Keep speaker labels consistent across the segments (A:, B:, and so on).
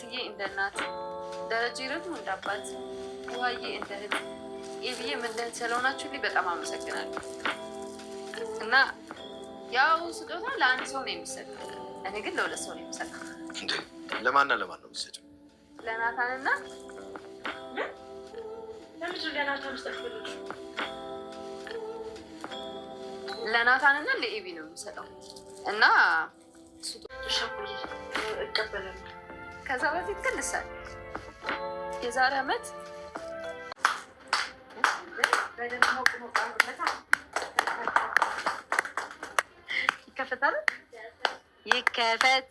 A: ገነትዬ እንደ እናት፣ ደረጀ ደግሞ እንደ አባት፣ ውሃዬ እንደ እህት፣ ኤቢዬ እንደ እህት ስለሆናችሁልኝ በጣም አመሰግናለሁ። እና ያው ስጦታ ለአንድ ሰው ነው የሚሰጠው፣ እኔ ግን ለሁለት ሰው ነው የሚሰጠው።
B: ለማንና ለማን ነው የሚሰጠው?
A: ለናታንና ለናታንና ለኤቢ ነው የሚሰጠው እና ከዛ በፊት ግን ልሳል የዛሬ ዓመት ይከፈታል። ይከፈት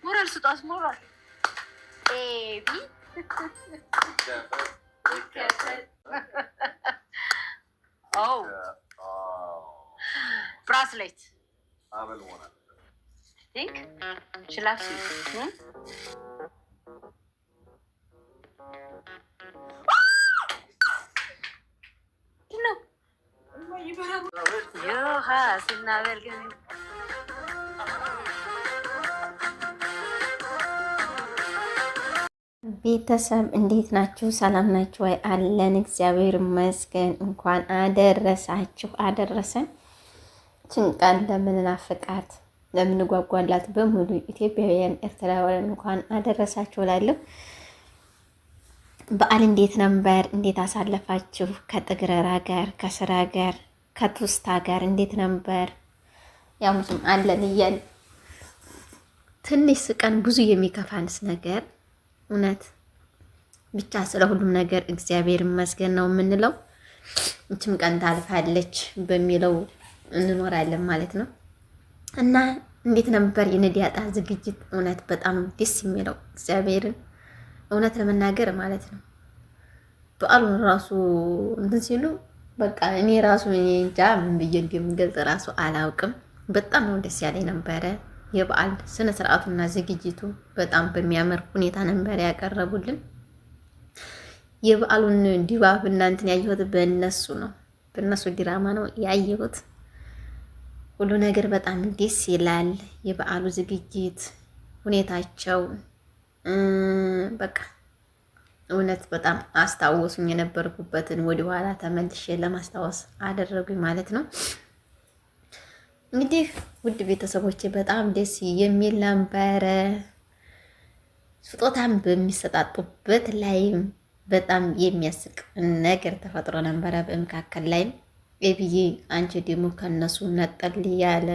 A: ሞራል ስጧት ሞራል ኤቢ bracelet. I will want it. Think? She loves you. No. You have never given.
C: ቤተሰብ እንዴት ናችሁ? ሰላም ናችሁ ወይ? አለን እግዚአብሔር ይመስገን። እንኳን አደረሳችሁ አደረሰን። ጭንቃን ለምን ናፍቃት ለምን ጓጓላት በሙሉ ኢትዮጵያውያን ኤርትራውያን እንኳን አደረሳችሁ እላለሁ። በዓል እንዴት ነበር? እንዴት አሳለፋችሁ? ከጥግረራ ጋር ከስራ ጋር ከቱስታ ጋር እንዴት ነበር? ያው ምንም አለን እያል ትንሽ ስቀን ብዙ የሚከፋንስ ነገር እውነት ብቻ ስለ ሁሉም ነገር እግዚአብሔር ይመስገን ነው የምንለው። እችም ቀን ታልፋለች በሚለው እንኖራለን ማለት ነው። እና እንዴት ነበር የነዲያጣ ዝግጅት? እውነት በጣም ደስ የሚለው እግዚአብሔርን እውነት ለመናገር ማለት ነው። በዓሉን ራሱ እንትን ሲሉ በቃ እኔ ራሱ እንጃ ምን ብዬ እንደምገልጽ ራሱ አላውቅም። በጣም ነው ደስ ያለኝ ነበረ። የበዓል ስነ ስርዓቱና ዝግጅቱ በጣም በሚያምር ሁኔታ ነበር ያቀረቡልን። የበዓሉን ድባብ እናንተን ያየሁት በእነሱ ነው፣ በእነሱ ድራማ ነው ያየሁት። ሁሉ ነገር በጣም ደስ ይላል። የበዓሉ ዝግጅት ሁኔታቸው በቃ እውነት በጣም አስታወሱኝ። የነበርኩበትን ወደ ኋላ ተመልሼ ለማስታወስ አደረጉኝ ማለት ነው። እንግዲህ ውድ ቤተሰቦቼ በጣም ደስ የሚል ነበረ። ስጦታም በሚሰጣጡበት ላይ በጣም የሚያስቅ ነገር ተፈጥሮ ነበረ። በመካከል ላይ ኤቢዬ አንቺ ደግሞ ከነሱ ነጠል ያለ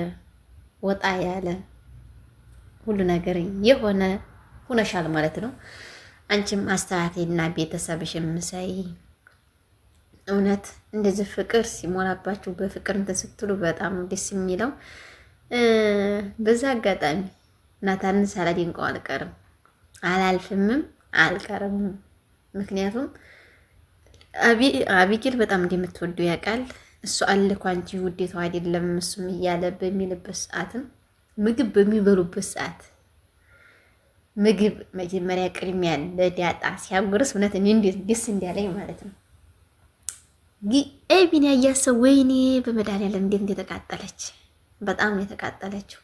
C: ወጣ ያለ ሁሉ ነገር የሆነ ሁነሻል ማለት ነው። አንቺም አስተካክልና ቤተሰብሽም ምሳይ እውነት እንደዚህ ፍቅር ሲሞላባችሁ በፍቅር እንትን ስትሉ በጣም ደስ የሚለው። በዛ አጋጣሚ ናታንን ሳላደንቀው አልቀርም አላልፍምም አልቀርም። ምክንያቱም አቢጌል በጣም እንደምትወዱ ያውቃል። እሱ አልኩ አንቺ ውዴታው አይደለም እሱም እያለ በሚልበት ሰዓትም ምግብ በሚበሉበት ሰዓት ምግብ መጀመሪያ ቅድሚያ ለዳጣ ሲያጎርስ እውነት እኔ እንዴት ደስ እንዲያለኝ ማለት ነው። ኤቢን ያያሰው ወይኔ በመድኃኒዓለም እንዴት እንደተቃጠለች በጣም ነው የተቃጠለችው።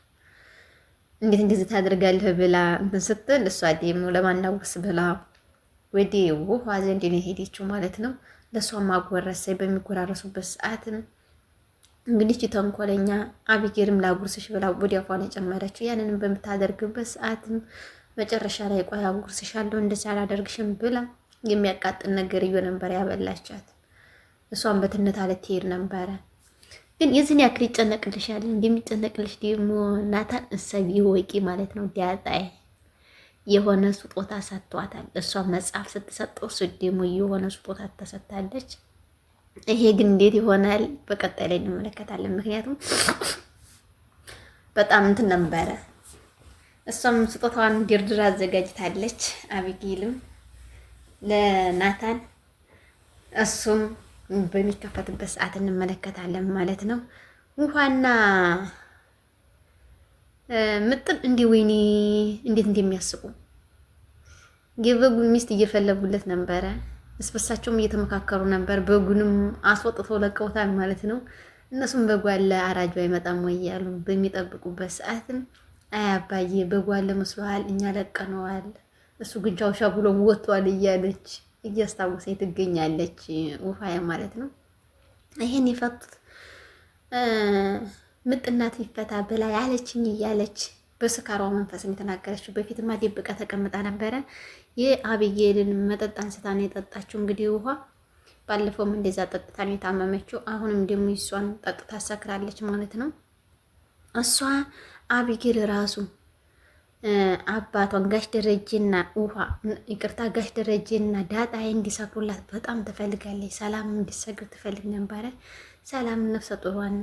C: እንዴት እንደዚህ ታደርጋለህ ብላ እንትን ስትል እሷ ደግሞ ለማናወስ ብላ ወዲ ውሃ ዘንድ ነው ሄደችው ማለት ነው። ለሷ ማጎረሰ በሚጎራረሱበት ሰዓትም እንግዲህ ተንኮለኛ አቢጌልም ላጉርስሽ ብላ ወዲያው ፏን ጨመረችው። ያንንም በምታደርግበት ሰዓትም መጨረሻ ላይ ቆይ አጉርስሻለሁ እንደዛ አላደርግሽም ብላ የሚያቃጥል ነገር ይዮ ነበር ያበላቻት። እሷን በትነት አለትሄድ ነበረ። ግን የዚህን ያክል ይጨነቅልሻል እንደሚጨነቅልሽ ደግሞ ናታን እሰብ ይወቂ ማለት ነው። ዳጣይ የሆነ ስጦታ ሰጥቷታል። እሷ መጽሐፍ ስትሰጠው እሱ ደግሞ የሆነ ስጦታ ተሰጥታለች። ይሄ ግን እንዴት ይሆናል? በቀጣይ ላይ እንመለከታለን። ምክንያቱም በጣም እንትን ነበረ። እሷም ስጦታዋን ድርድር አዘጋጅታለች። አቢጌልም ለናታን እሱም በሚከፈትበት ሰዓት እንመለከታለን ማለት ነው። ውሃና ምጥን እንዲህ ወይኔ እንዴት እንደሚያስቁ የበጉ ሚስት እየፈለጉለት ነበረ። እስበሳቸውም እየተመካከሩ ነበር። በጉንም አስወጥተው ለቀውታል ማለት ነው። እነሱም በጓለ አራጁ አይመጣም ወይ ያሉ በሚጠብቁበት ሰዓትም አይ አባዬ በጓለ መስሎሃል፣ እኛ ለቀነዋል፣ እሱ ግን ቻው ሻው ብሎ ወጥቷል እያለች እያስታወሰኝ ትገኛለች። ውሃያ ማለት ነው። ይሄን የፈቱት ምጥናት ይፈታ ብላ ያለችኝ እያለች በስካሯ መንፈስ የተናገረችው። በፊትማ ደብቃ ተቀምጣ ነበረ። የአብዬልን መጠጥ አንስታ ነው የጠጣችው። እንግዲህ ውሃ ባለፈውም እንደዛ ጠጥታ ነው የታመመችው። አሁንም ደግሞ እሷን ጠጥታ ሰክራለች ማለት ነው። እሷ አብዬል ራሱ አባቷን ጋሽ ደረጀና ውሃ ይቅርታ ጋሽ ደረጀና ዳጣ እንዲሰክሩላት በጣም ትፈልጋለች። ሰላም እንዲሰግር ትፈልግ ነበረ። ሰላም ነፍሰ ጡሯን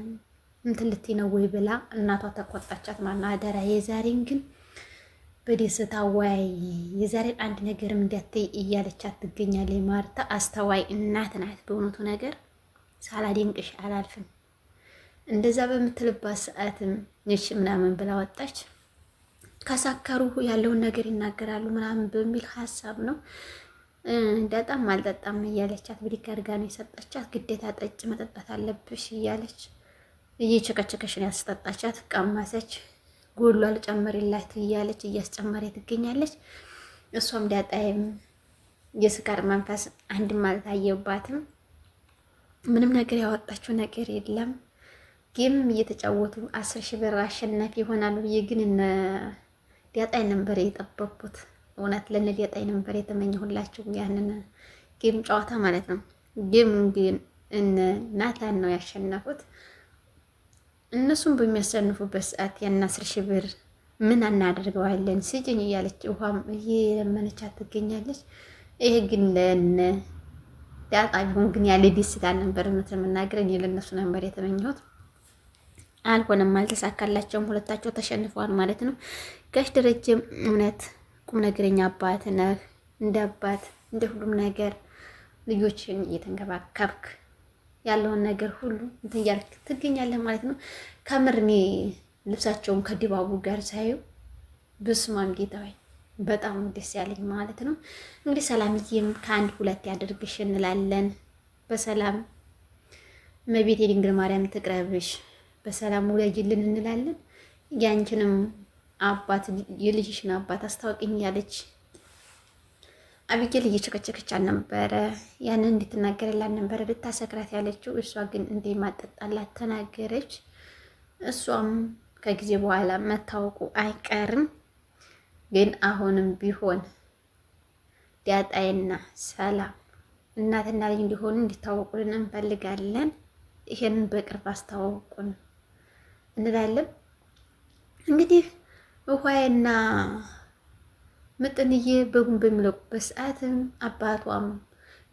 C: እንትን ልትይ ነው ወይ ብላ እናቷ ተቆጣቻት። ማና አደራ የዛሬን ግን በደስታ ወይ የዛሬን አንድ ነገርም እንዳትይ እያለቻት ትገኛለች። ማርታ አስተዋይ እናት ናት። በእውነቱ ነገር ሳላደንቅሽ አላልፍም። እንደዛ በምትልባት ሰዓትም እሺ ምናምን ብላ ወጣች። ከሳከሩ ያለውን ነገር ይናገራሉ ምናምን በሚል ሀሳብ ነው። ዳጣም አልጠጣም እያለቻት ብድግ አድርጋ ነው የሰጠቻት። ግዴታ ጠጭ መጠጣት አለብሽ እያለች እየቸከቸከሽ ነው ያስጠጣቻት። ቀማሰች። ጎሏ ልጨምርላት እያለች እያስጨመረ ትገኛለች። እሷም ዳጣይም የስካር መንፈስ አንድም አልታየባትም። ምንም ነገር ያወጣችው ነገር የለም። ጌም እየተጫወቱ 10,000 ብር አሸናፊ ይሆናሉ ብዬ ግን እነ ዳጣይ ነበር የጠበቁት። እውነት ለነ ዳጣይ ነበር የተመኘሁላችሁ ያንን ጌም ጨዋታ ማለት ነው። ጌም ግን እነ ናታን ነው ያሸነፉት። እነሱም በሚያሸንፉበት ሰዓት ያን 10,000 ብር ምን እናደርገዋለን ስጭኝ እያለች ውሃም እየለመነቻት ትገኛለች። ይሄ ግን ለነ ዳጣ ቢሆን ግን ያለ ደስታ ነበር የምትመናገር። እኔ ለነሱ ነበር የተመኘሁት። አልሆነም፣ አልተሳካላቸውም። ሁለታቸው ተሸንፈዋል ማለት ነው። ጋሽ ደረጀም እውነት ቁም ነገረኛ አባት ነህ። እንደ አባት እንደ ሁሉም ነገር ልጆችን እየተንከባከብክ ያለውን ነገር ሁሉ እንትን እያልክ ትገኛለህ ማለት ነው። ከምር እኔ ልብሳቸውን ከድባቡ ጋር ሳየው በስማም ጌታዬ በጣም ደስ ያለኝ ማለት ነው። እንግዲህ ሰላምዬም ከአንድ ሁለት ያደርግሽ እንላለን። በሰላም እመቤቴ ድንግል ማርያም ትቅረብሽ፣ በሰላም ውለጅልን እንላለን። ያንቺንም አባት የልጅሽን አባት አስታውቂኝ ያለች አቢጌል እየቸከቸከች ነበረ። ያንን እንድትናገርላት ነበረ ልታሰክራት ያለችው። እሷ ግን እንደማጠጣላት ተናገረች። እሷም ከጊዜ በኋላ መታወቁ አይቀርም፣ ግን አሁንም ቢሆን ዳጣይና ሰላም እናትና ልጅ እንዲሆኑ እንዲታወቁልን እንፈልጋለን። ይሄንን በቅርብ አስተዋውቁን እንላለን። እንግዲህ ውሃዬና ምጥንዬ በጉን በሚለቁበት ሰዓትም አባቷም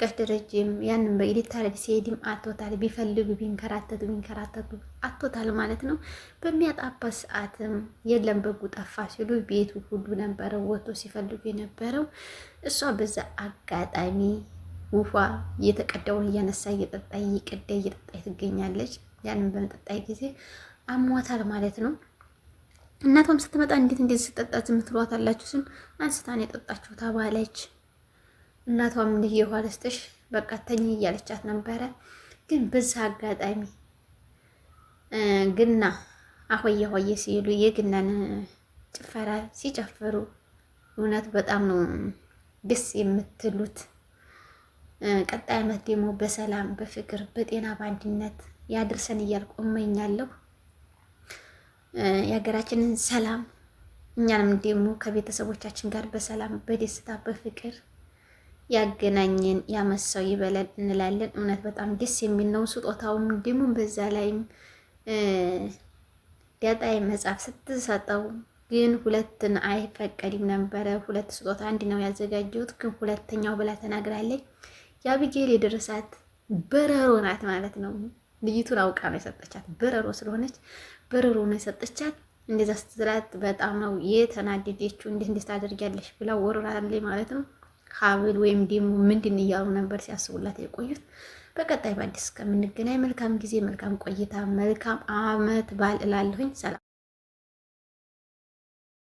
C: ጋሽ ደረጀም ያንን በኤዲታረድ ሲሄድም አቶታል። ቢፈልጉ ቢንከራተቱ አቶታል ማለት ነው። በሚያጣበት ሰዓትም የለም በጉ ጠፋ ሲሉ ቤቱ ሁሉ ነበረ ወጥቶ ሲፈልጉ የነበረው። እሷ በዛ አጋጣሚ ውሃ እየተቀዳውን እያነሳ እየጠጣ ትገኛለች። ያንን በመጠጣይ ጊዜ አሟታል ማለት ነው። እናቷም ስትመጣ እንዴት እንደዚህ ስጠጣ ዝም ትሏታላችሁ? ስም አንስታን የጠጣችሁ ተባለች። እናቷም እንዲህ የውሃ ደስተሽ በቃ ተኝ እያለቻት ነበረ። ግን በዛ አጋጣሚ ግና አሆየ ሆየ ሲሉ የግናን ጭፈራ ሲጨፍሩ እውነት በጣም ነው ደስ የምትሉት። ቀጣይ ዓመት ደግሞ በሰላም በፍቅር በጤና በአንድነት ያድርሰን እያልኩ እመኛለሁ። የሀገራችንን ሰላም እኛንም ደግሞ ከቤተሰቦቻችን ጋር በሰላም በደስታ በፍቅር ያገናኘን ያመሰው ይበለን እንላለን። እውነት በጣም ደስ የሚል ነው። ስጦታውም ደግሞ በዛ ላይም ዳጣይ መጽሐፍ ስትሰጠው ግን ሁለትን አይፈቀድም ነበረ። ሁለት ስጦታ አንድ ነው ያዘጋጀሁት፣ ግን ሁለተኛው ብላ ተናግራለች። የአቢጌል የደረሳት በረሮ ናት ማለት ነው። ልጅቱን አውቃ ነው የሰጠቻት። በረሮ ስለሆነች በረሮ ነው የሰጠቻት። እንደዛ ስትላት በጣም ነው የተናደደችው። እንዴት ታደርጊያለሽ ብላ ወራራለች ማለት ነው። ሀብል ወይም ደግሞ ምንድን እያሉ ነበር ሲያስቡላት የቆዩት። በቀጣይ በአዲስ ከምንገናኝ መልካም ጊዜ፣ መልካም ቆይታ፣ መልካም አመት በዓል እላለሁኝ። ሰላም።